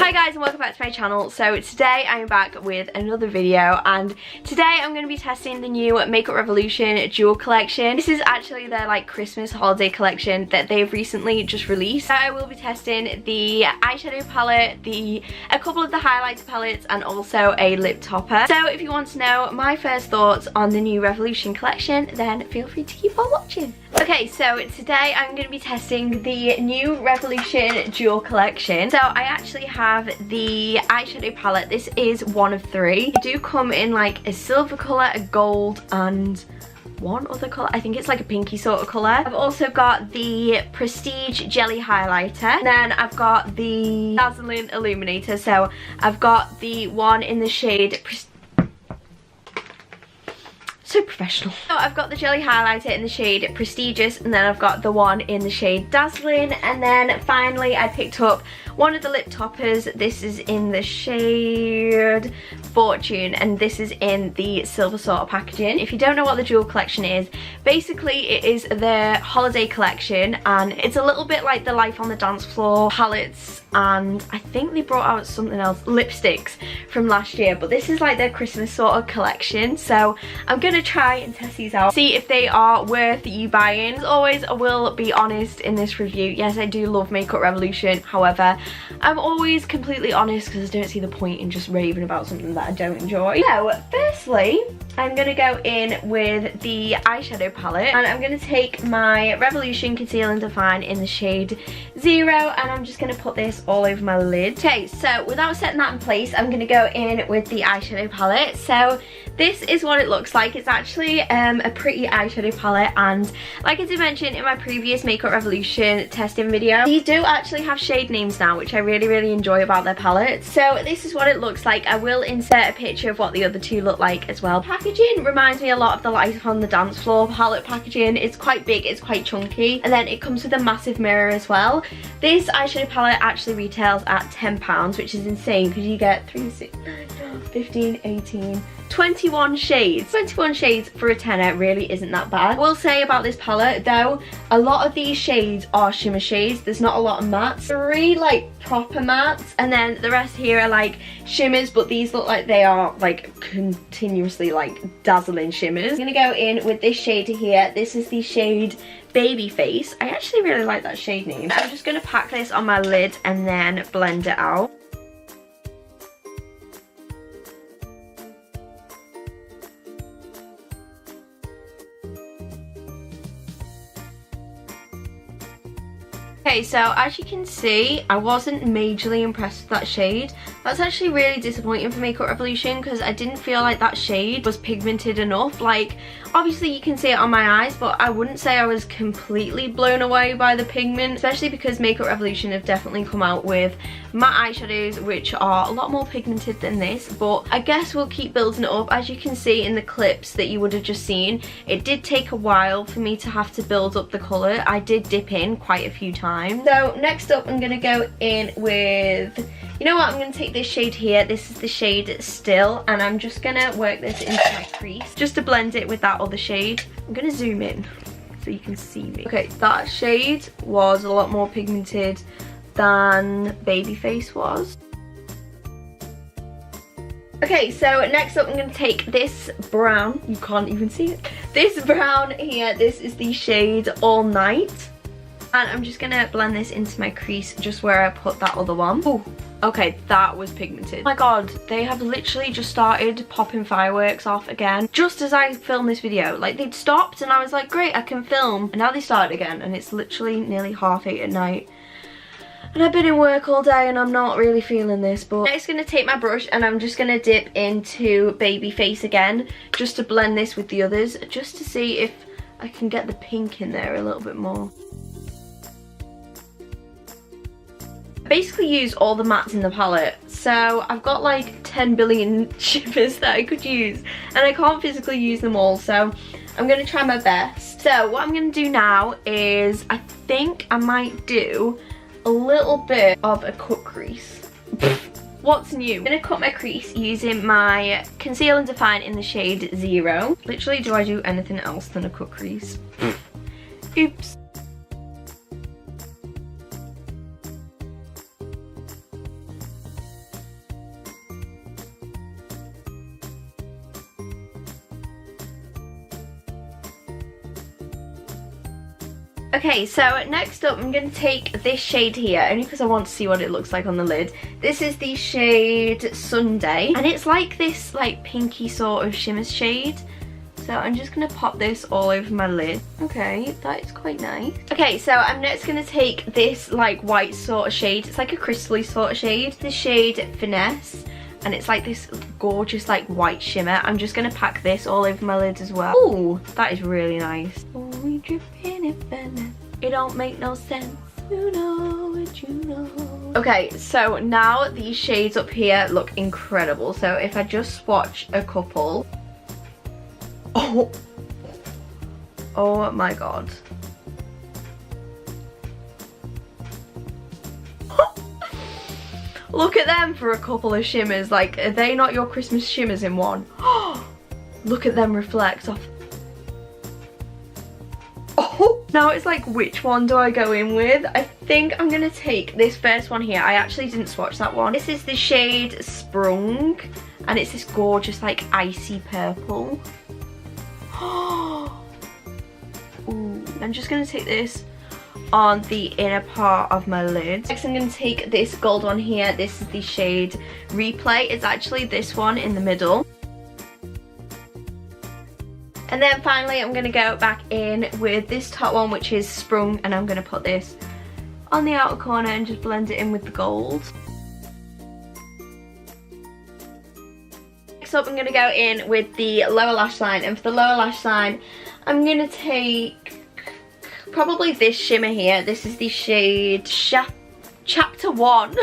Hi guys and welcome back to my channel. So today I'm back with another video, and today I'm going to be testing the new Makeup Revolution Jewel collection. This is actually their like Christmas holiday collection that they've recently just released. So I will be testing the eyeshadow palette, a couple of the highlighter palettes, and also a lip topper. So if you want to know my first thoughts on the new Revolution collection, then feel free to keep on watching. Okay, so today I'm going to be testing the new Revolution Jewel collection. So I actually have the eyeshadow palette. This is one of three. They do come in like a silver colour, a gold, and one other colour. I think it's like a pinky sort of colour. I've also got the Prestige Jelly Highlighter. And then I've got the Dazzling Illuminator. So I've got the one in the shade so professional. So I've got the jelly highlighter in the shade Prestigious, and then I've got the one in the shade Dazzling, and then finally I picked up one of the lip toppers. This is in the shade Fortune, and this is in the silver sort of packaging. If you don't know what the Jewel collection is, basically it is their holiday collection, and it's a little bit like the Life on the Dance Floor palettes, and I think they brought out something else, lipsticks from last year, but this is like their Christmas sort of collection. So I'm gonna try and test these out, see if they are worth you buying. As always, I will be honest in this review. Yes, I do love Makeup Revolution, however I'm always completely honest because I don't see the point in just raving about something that I don't enjoy. So firstly, I'm gonna go in with the eyeshadow palette, and I'm gonna take my Revolution Conceal and Define in the shade 0, and I'm just gonna put this all over my lid. Okay, so without setting that in place, I'm gonna go in with the eyeshadow palette. So this is what it looks like. It's actually a pretty eyeshadow palette, and like I did mention in my previous Makeup Revolution testing video, these do actually have shade names now, which I really enjoy about their palettes. So this is what it looks like. I will insert a picture of what the other two look like as well. Packaging reminds me a lot of the Life on the Dance Floor palette packaging. It's quite big, it's quite chunky, and then it comes with a massive mirror as well. This eyeshadow palette actually retails at £10, which is insane because you get 3, 6, 9, 12, 15, 18, 21 shades. 21 shades for a tenner really isn't that bad. I will say about this palette though, a lot of these shades are shimmer shades. There's not a lot of mattes. 3 like proper mattes, and then the rest here are like shimmers, but these look like they are like continuously like dazzling shimmers. I'm gonna go in with this shade here. This is the shade Baby Face. I actually really like that shade name. I'm just gonna pack this on my lid and then blend it out. Okay, so as you can see, I wasn't majorly impressed with that shade. That's actually really disappointing for Makeup Revolution because I didn't feel like that shade was pigmented enough. Like, obviously you can see it on my eyes, but I wouldn't say I was completely blown away by the pigment, especially because Makeup Revolution have definitely come out with matte eyeshadows which are a lot more pigmented than this, but I guess we'll keep building it up. As you can see in the clips that you would have just seen, it did take a while for me to have to build up the colour. I did dip in quite a few times. So next up I'm going to go in with, you know what, I'm going to take this shade here. This is the shade Still, and I'm just going to work this into my crease just to blend it with that other shade. I'm going to zoom in so you can see me. Okay, that shade was a lot more pigmented than Baby Face was. Okay, so next up I'm going to take this brown, you can't even see it, this brown here. This is the shade All Night, and I'm just going to blend this into my crease just where I put that other one. Ooh, okay, that was pigmented. Oh my god, they have literally just started popping fireworks off again just as I filmed this video. Like, they'd stopped and I was like, great, I can film, and now they started again, and it's literally nearly 8:30 at night. And I've been in work all day and I'm not really feeling this, but I'm just going to take my brush and I'm just going to dip into Baby Face again just to blend this with the others, just to see if I can get the pink in there a little bit more. I basically used all the mattes in the palette, so I've got like 10 billion shimmers that I could use, and I can't physically use them all, so I'm going to try my best. So what I'm going to do now is, I think I might do a little bit of a cut crease. What's new? I'm going to cut my crease using my Conceal and Define in the shade 0. Literally, do I do anything else than a cut crease? Oops. Okay, so next up I'm going to take this shade here, only because I want to see what it looks like on the lid. This is the shade Sunday, and it's like this like pinky sort of shimmer shade. So I'm just going to pop this all over my lid. Okay, that is quite nice. Okay, so I'm next going to take this like white sort of shade. It's like a crystally sort of shade. This shade Finesse, and it's like this gorgeous like white shimmer. I'm just going to pack this all over my lids as well. Ooh, that is really nice. It don't make no sense. You know what you know. Okay, so now these shades up here look incredible. So if I just swatch a couple. Oh my god. Look at them for a couple of shimmers. Like, are they not your Christmas shimmers in one? Look at them reflect off. Oh, now it's like, which one do I go in with? I think I'm gonna take this first one here. I actually didn't swatch that one. This is the shade Sprung, and it's this gorgeous like icy purple. Ooh. I'm just gonna take this on the inner part of my lid. Next I'm going to take this gold one here. This is the shade Replay. It's actually this one in the middle. And then finally I'm going to go back in with this top one, which is Sprung, and I'm going to put this on the outer corner and just blend it in with the gold. Next up I'm going to go in with the lower lash line, and for the lower lash line I'm going to take probably this shimmer here. This is the shade Chapter 1.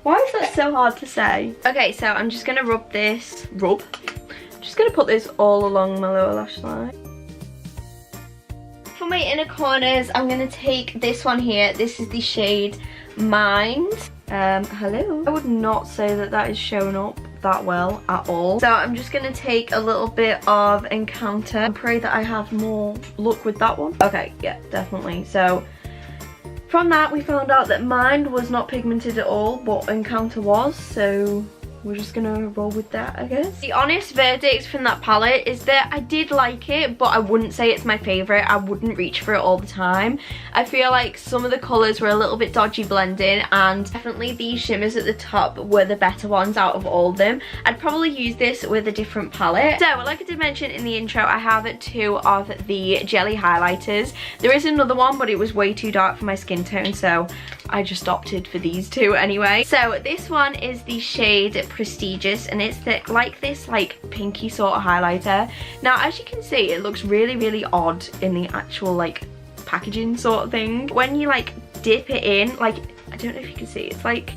Why is that so hard to say? Okay, so I'm just going to rub this. Just going to put this all along my lower lash line. For my inner corners, I'm going to take this one here. This is the shade Mind. Hello. I would not say that that is showing up that well at all. So I'm just gonna take a little bit of Encounter and pray that I have more luck with that one. Okay, yeah, definitely. So from that we found out that Mind was not pigmented at all, but Encounter was, so we're just gonna roll with that, I guess. The honest verdict from that palette is that I did like it, but I wouldn't say it's my favourite. I wouldn't reach for it all the time. I feel like some of the colours were a little bit dodgy blending, and definitely these shimmers at the top were the better ones out of all of them. I'd probably use this with a different palette. So like I did mention in the intro, I have 2 of the jelly highlighters. There is another one, but it was way too dark for my skin tone, so I just opted for these 2 anyway. So this one is the shade Prestigious, and it's like this like pinky sort of highlighter. Now as you can see, it looks really odd in the actual like packaging sort of thing. When you like dip it in, like, I don't know if you can see, it's like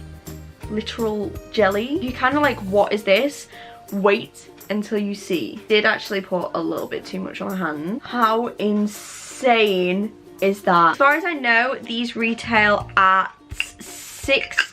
literal jelly. You kind of like, what is this? Wait until you see. Did actually put a little bit too much on my hand. How insane is that? As far as I know, these retail at £6.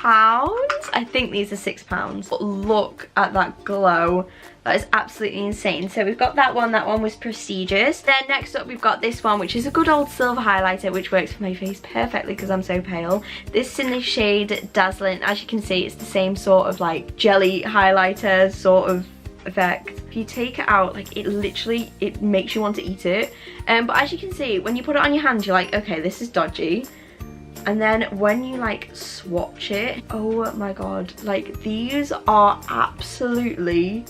I think these are £6, but look at that glow. That is absolutely insane. So we've got that one was Prestigious. Then next up we've got this one, which is a good old silver highlighter, which works for my face perfectly because I'm so pale. This is in the shade Dazzling. As you can see, it's the same sort of like jelly highlighter sort of effect. If you take it out, like, it literally, it makes you want to eat it. But as you can see, when you put it on your hand, you're like, okay, this is dodgy. And then when you like swatch it, oh my god, like, these are absolutely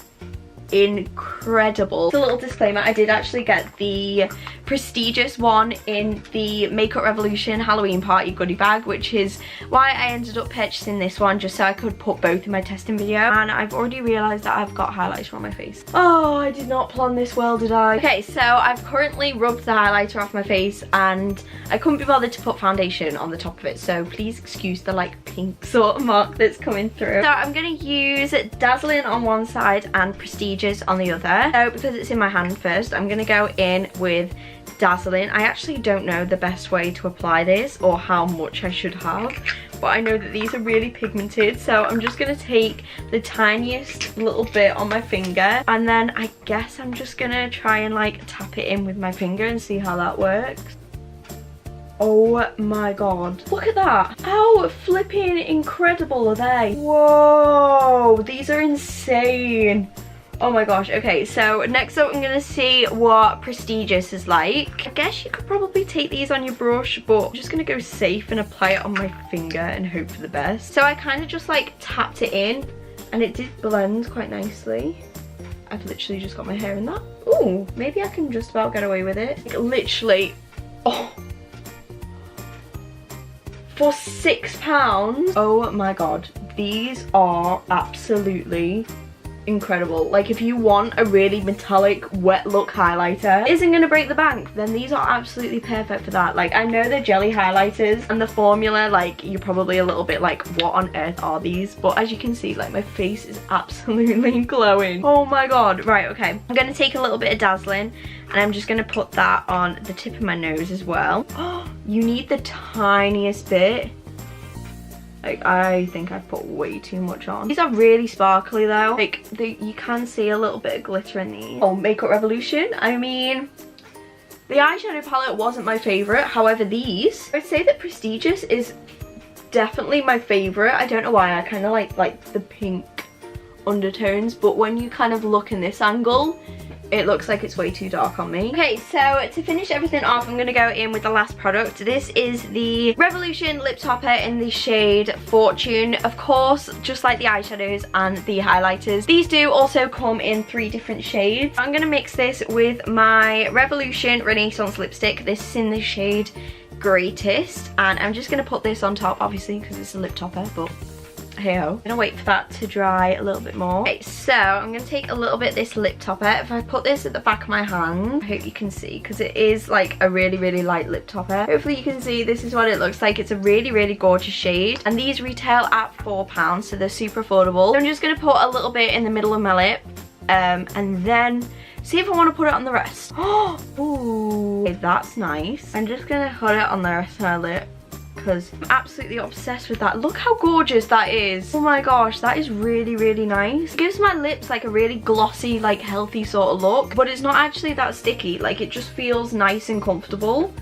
incredible. Just a little disclaimer, I did actually get the Prestigious one in the Makeup Revolution Halloween party goodie bag, which is why I ended up purchasing this one, just so I could put both in my testing video. And I've already realised that I've got highlighter on my face. Oh, I did not plan this well, did I? Okay, so I've currently rubbed the highlighter off my face, and I couldn't be bothered to put foundation on the top of it, so please excuse the like pink sort of mark that's coming through. So I'm gonna use Dazzling on one side and Prestigious on the other. So because it's in my hand first, I'm gonna go in with Dazzling. I actually don't know the best way to apply this or how much I should have, but I know that these are really pigmented, so I'm just gonna take the tiniest little bit on my finger, and then I guess I'm just gonna try and like tap it in with my finger and see how that works. Oh my god, look at that. How flipping incredible are they? Whoa, these are insane. Oh my gosh. Okay, so next up I'm gonna see what Prestigious is like. I guess you could probably take these on your brush, but I'm just gonna go safe and apply it on my finger and hope for the best. So I kind of just like tapped it in and it did blend quite nicely. I've literally just got my hair in that. Ooh, maybe I can just about get away with it. Like, literally, oh, for £6. Oh my god, these are absolutely incredible. Like, if you want a really metallic wet look highlighter isn't gonna break the bank, then these are absolutely perfect for that. Like, I know they're jelly highlighters and the formula, like, you're probably a little bit like, what on earth are these? But as you can see, like, my face is absolutely glowing. Oh my god. Right, okay, I'm gonna take a little bit of Dazzling and I'm just gonna put that on the tip of my nose as well. Oh, you need the tiniest bit. Like, I think I've put way too much on. These are really sparkly though. Like, you can see a little bit of glitter in these. Oh, Makeup Revolution. I mean, the eyeshadow palette wasn't my favourite. However, these, I'd say that Prestigious is definitely my favourite. I don't know why. I kind of like the pink undertones. But when you kind of look in this angle, it looks like it's way too dark on me. Okay, so to finish everything off, I'm gonna go in with the last product. This is the Revolution lip topper in the shade Fortune. Of course, just like the eyeshadows and the highlighters, these do also come in 3 different shades. I'm gonna mix this with my Revolution Renaissance lipstick. This is in the shade Greatest, and I'm just gonna put this on top, obviously, because it's a lip topper, but hey-ho. I'm gonna wait for that to dry a little bit more. Okay, so I'm gonna take a little bit of this lip topper. If I put this at the back of my hand, I hope you can see, because it is like a really, really light lip topper. Hopefully you can see this is what it looks like. It's a really, really gorgeous shade, and these retail at £4, so they're super affordable. So I'm just gonna put a little bit in the middle of my lip, and then see if I want to put it on the rest. Oh, ooh, okay, that's nice. I'm just gonna put it on the rest of my lip, because I'm absolutely obsessed with that. Look how gorgeous that is. Oh my gosh, that is really, really nice. It gives my lips like a really glossy, like healthy sort of look, but it's not actually that sticky. Like, it just feels nice and comfortable.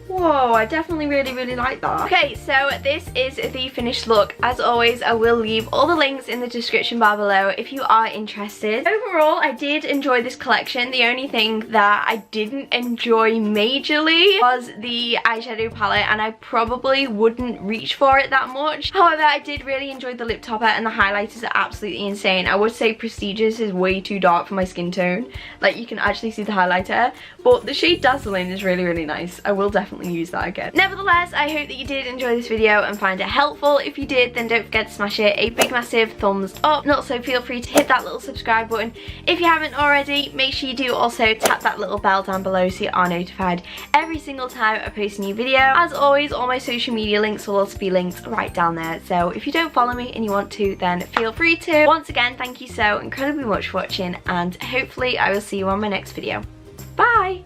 Whoa, I definitely really, really like that. Okay, so this is the finished look. As always, I will leave all the links in the description bar below if you are interested. Overall, I did enjoy this collection. The only thing that I didn't enjoy majorly was the eyeshadow palette, and I probably wouldn't reach for it that much. However, I did really enjoy the lip topper, and the highlighters are absolutely insane. I would say Prestigious is way too dark for my skin tone. Like, you can actually see the highlighter, but the shade Dazzling is really, really nice. I will definitely use that again. Nevertheless, I hope that you did enjoy this video and find it helpful. If you did, then don't forget to smash it a big massive thumbs up, and also feel free to hit that little subscribe button if you haven't already. Make sure you do also tap that little bell down below so you are notified every single time I post a new video. As always, all my social media links will also be linked right down there, so if you don't follow me and you want to, then feel free to. Once again, thank you so incredibly much for watching, and hopefully I will see you on my next video. Bye!